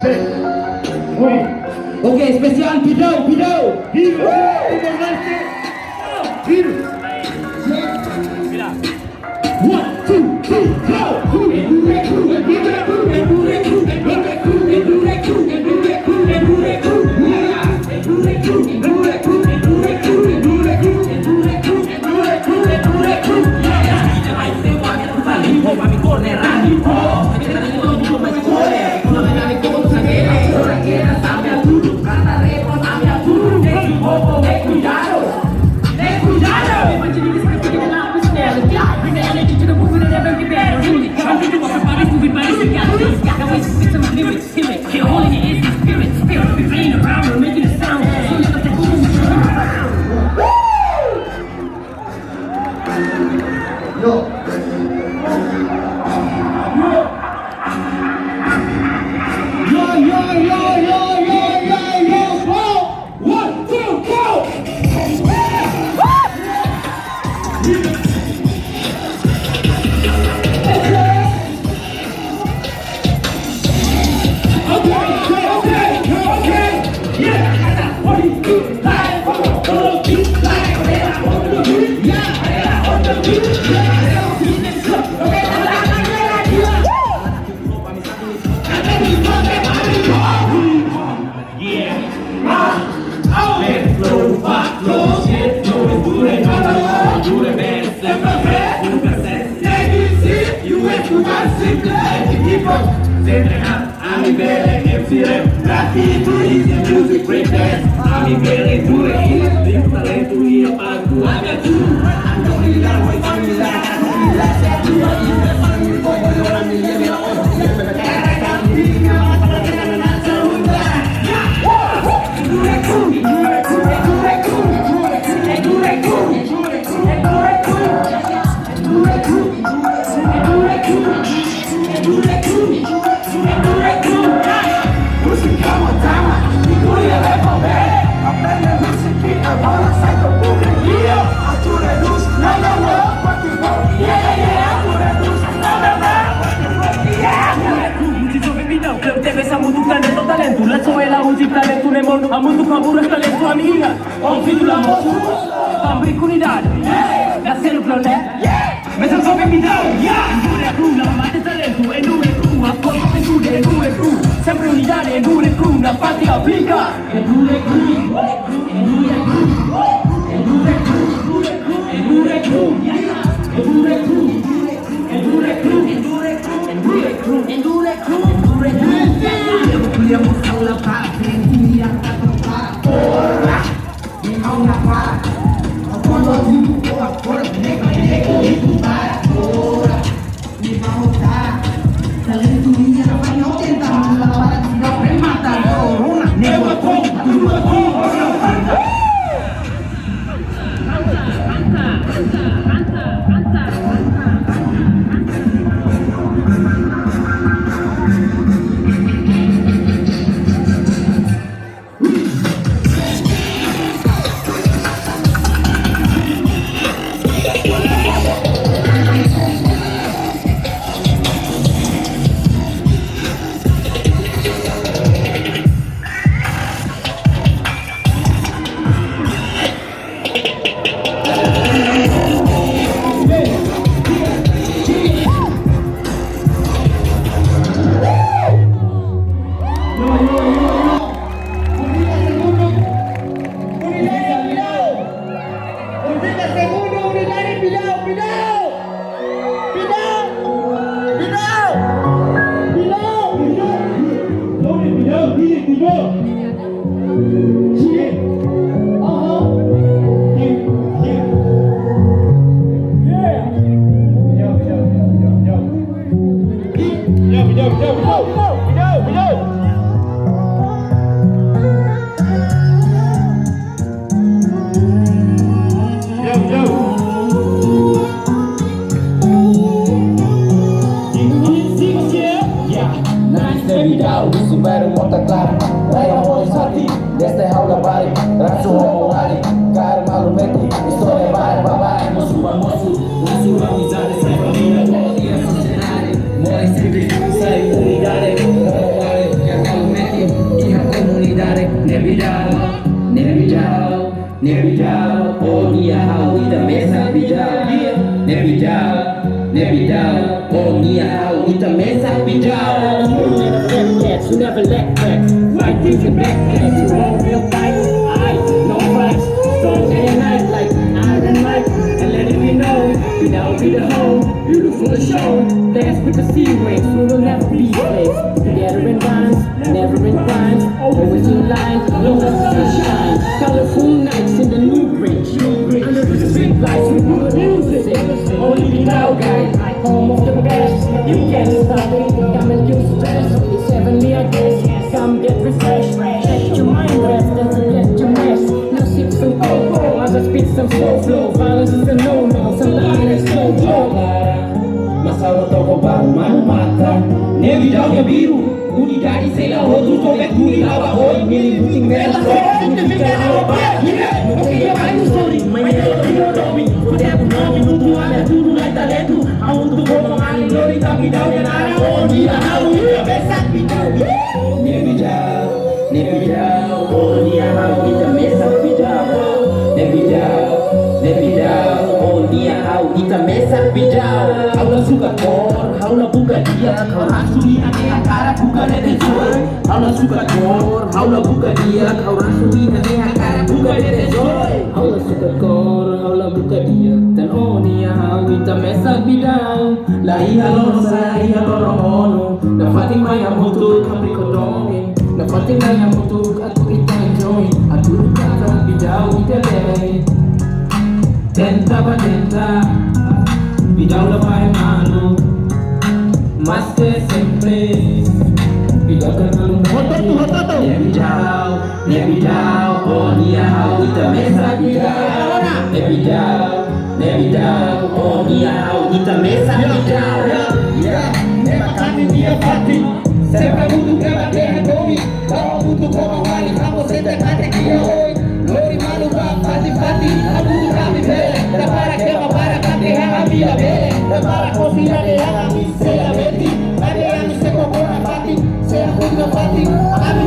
Oke, spesial video. One, two, three, I'm very MC Rap, Rati to easy music breakdance. I'm very to it, think talento e apago a minha tudo. Não me dá mais a me dá, não me dá certo. Me foi olhar me lembra onde era caminho, na saúde. Langsung elah uji talento nemon amun tu kaburas talento amiga on fidu la mosu tambri kunidad la selu plone mesam sobe midau endure crew la mate talento endure crew apoyo endure crew sempre unidad endure crew la patria aplica endure crew Baru monta clara, raya voz hati, desde jaula bari, rasu homo hari, cara malu meti, história vai babai, moço pra moço, laço amizade, sem família, todo dia sociedade, mora em simples, sai unidade, homo hari, Nevidao, oh nia hao ita mesa bidao. Nevidao, oh nia hao ita mesa bidao. You never let back. White things and black cats. You won't real fight. No fights. Strong day and night like Iron Mike. And let it be known, without be the home. Beautiful show. Dance with the sea waves. We will never be slaves. Together in rhymes, never in crimes. Always in line, long as the sun shines. Colorful nights in the new bridge. Under the street lights, we put music. Only be now, guys. Home of the best. You can't stop it. Come and use stress. It's heavenly, I guess. Come get refreshed. Let your mind rest and forget your mess. Now sip some cocoa. Others spit some slow flow. Violence is a no-no. Sometimes it's slow blow. Masalah toko baru manu mata. Nevidao ya biru. Unidade sei lá outro sobre tudo lava oi. Mili buting mela. Não tem mais story. Mas eu tô me fudendo nome no tu olha tudo lá talento. Aonde como ali lori tá me dando nada. Oh dia não ia pensar me deu. Nevidao, oh dia não kita mesa pidao. Nevidao, oh dia não kita mesa pidao. Aula suka kor, aula buka dia, kau rasuli ane akara buka netezoi. Aula suka kor, aula buka dia, kau rasuli ane akara buka netezoi. Aula suka kor, aula buka dia. Dan oh dia kita mesa pidao. La hija loromono, na Fatima ya moto capricornio, Na Fatima ya mutu aku ita enjoy. Aku kata bidau ite tenta batenta, bidau la pai mano, mas que sempre, bidau kanalu Nevidao, oh nia hao ita mesa bidau. Nevidao, oh nia hao ita mesa bidau. Nema kami dia fati. Sempre butuh que bater domi. Kalau butuh kau wali kamu sente kate kia oi. Lori malu ba fati. Butuh kami bele. Da para que ma para kate hanga bila bele. Da para cocina de hanga mi se la beti. Ade yang se kokona fati. Se la butuh fati. Kami